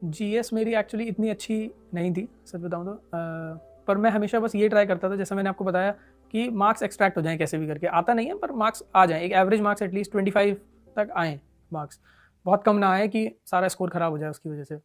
GS मेरी actually इतनी अच्छी नहीं थी सच बताऊँ तो, पर मैं हमेशा बस ये ट्राई करता था, जैसा मैंने आपको बताया कि मार्क्स एक्सट्रैक्ट हो जाएं कैसे भी करके। आता नहीं है पर मार्क्स आ जाएं, एक एवरेज मार्क्स एटलीस्ट 25 तक आएँ मार्क्स, बहुत कम ना आए कि सारा स्कोर ख़राब हो जाए उसकी वजह से।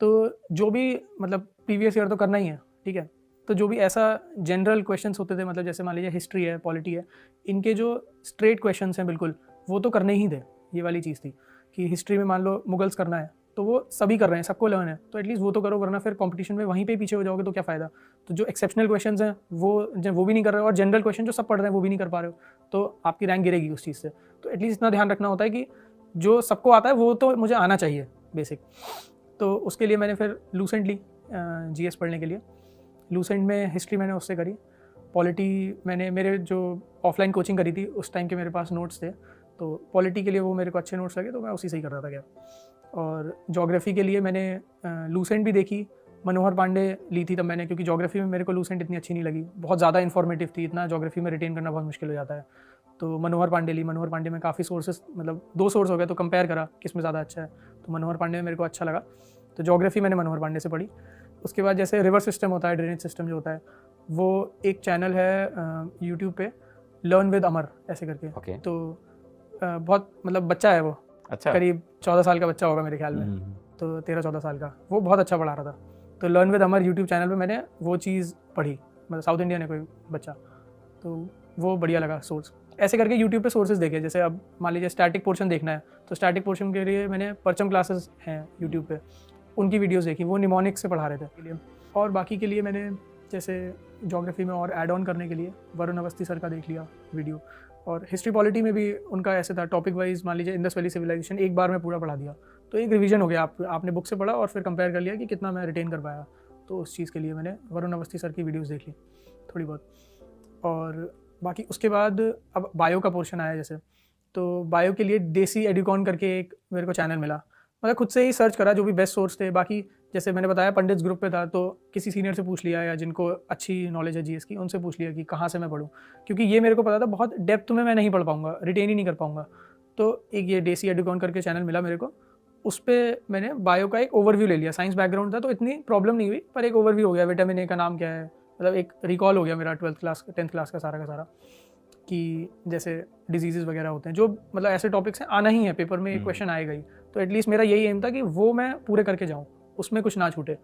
तो जो भी मतलब प्रीवियस ईयर तो करना ही है, ठीक है। तो जो भी ऐसा जनरल क्वेश्चंस होते थे, मतलब जैसे मान लीजिए हिस्ट्री है, पॉलिटी है, इनके जो स्ट्रेट क्वेश्चंस हैं बिल्कुल, वो तो करने ही थे। ये वाली चीज़ थी कि हिस्ट्री में मान लो मुगल्स करना है तो वो सभी कर रहे हैं, सबको लर्न है, तो एटलीस्ट वो तो करो, वरना फिर कंपटीशन में वहीं पे पीछे हो जाओगे तो क्या फ़ायदा। तो जो एक्सेप्शनल क्वेश्चंस हैं वो भी नहीं कर रहे हो, और जनरल क्वेश्चन जो सब पढ़ रहे हैं वो भी नहीं कर पा रहे हो, तो आपकी रैंक गिरेगी उस चीज़ से। तो एटलीस्ट इतना ध्यान रखना होता है कि जो सबको आता है वो तो मुझे आना चाहिए बेसिक। तो उसके लिए मैंने फिर लूसेंट ली जीएस पढ़ने के लिए। लूसेंट में हिस्ट्री मैंने उससे करी, पॉलिटी मैंने मेरे जो ऑफलाइन कोचिंग करी थी उस टाइम के मेरे पास नोट्स थे, तो पॉलिटी के लिए वो मेरे को अच्छे नोट्स लगे तो मैं उसी से ही कर रहा था क्या। और जोग्राफ़ी के लिए मैंने लूसेंट भी देखी, मनोहर पांडे ली थी तब मैंने, क्योंकि जोग्राफ़ी में मेरे को लूसेंट इतनी अच्छी नहीं लगी, बहुत ज़्यादा इन्फॉर्मेटिव थी, इतना जोग्राफ़ी में रिटेन करना बहुत मुश्किल हो जाता है। तो मनोहर पांडे ली, मनोहर पांडे में काफ़ी सोर्सेस, मतलब 2 सोर्स हो गए, तो कंपेयर करा किस में ज़्यादा अच्छा है, तो मनोहर पांडे में मेरे को अच्छा लगा, तो जोग्राफ़ी मैंने मनोहर पांडे से पढ़ी। उसके बाद जैसे रिवर सिस्टम होता है, ड्रेनेज सिस्टम जो होता है, वो एक चैनल है यूट्यूब पे, लर्न विद अमर ऐसे करके। Okay. तो बहुत मतलब बच्चा है वो, अच्छा। करीब 14 साल का बच्चा होगा मेरे ख्याल में, तो 13-14 साल का, वो बहुत अच्छा पढ़ा रहा था। तो learn with Amar YouTube channel पे मैंने वो चीज़ पढ़ी, मतलब साउथ इंडियन है कोई बच्चा, तो वो बढ़िया लगा सोर्स। ऐसे करके यूट्यूब पे सोर्सेज देखे, जैसे अब मान लीजिए स्टैटिक पोर्शन देखना है तो स्टैटिक पोर्शन के लिए मैंने परचम क्लासेस हैं यूट्यूब पे, उनकी वीडियोस देखी, वो निमोनिक्स से पढ़ा रहे थे। और बाकी के लिए मैंने जैसे ज्योग्राफी में और ऐड ऑन करने के लिए वरुण अवस्थी सर का देख लिया वीडियो, और हिस्ट्री पॉलिटी में भी उनका ऐसे था टॉपिक वाइज, मान लीजिए इंडस वैली सिविलाइजेशन एक बार में पूरा पढ़ा दिया, तो एक रिवीजन हो गया, आपने बुक से पढ़ा और फिर कंपेयर कर लिया कि कितना मैं रिटेन कर पाया। तो उस चीज़ के लिए मैंने वरुण अवस्थी सर की वीडियोज़ देख ली थोड़ी बहुत। और बाकी उसके बाद अब बायो का पोर्शन आया जैसे, तो बायो के लिए देसी एडुकॉन करके एक मेरे को चैनल मिला, मतलब खुद से ही सर्च करा जो भी बेस्ट सोर्स थे। बाकी जैसे मैंने बताया पंडित्स ग्रुप पे था, तो किसी सीनियर से पूछ लिया या जिनको अच्छी नॉलेज है जीएस की उनसे पूछ लिया कि कहाँ से मैं पढूं, क्योंकि ये मेरे को पता था बहुत डेप्थ में मैं नहीं पढ़ पाऊंगा, रिटेन ही नहीं कर पाऊंगा। तो एक ये देसी एडुकॉन करके चैनल मिला मेरे को, उस पर मैंने बायो का एक ओवरव्यू ले लिया। साइंस बैकग्राउंड था तो इतनी प्रॉब्लम नहीं हुई, पर एक ओवरव्यू हो गया, विटामिन ए का नाम क्या है, मतलब एक रिकॉल हो गया मेरा 10th क्लास का सारा कि जैसे डिजीज़ वगैरह होते हैं, जो मतलब ऐसे टॉपिक्स हैं, आना ही है पेपर में, एक क्वेश्चन आएगा ही, तो एटलीस्ट मेरा यही एम था कि वो मैं पूरे करके जाऊँ, उसमें कुछ ना छूटे।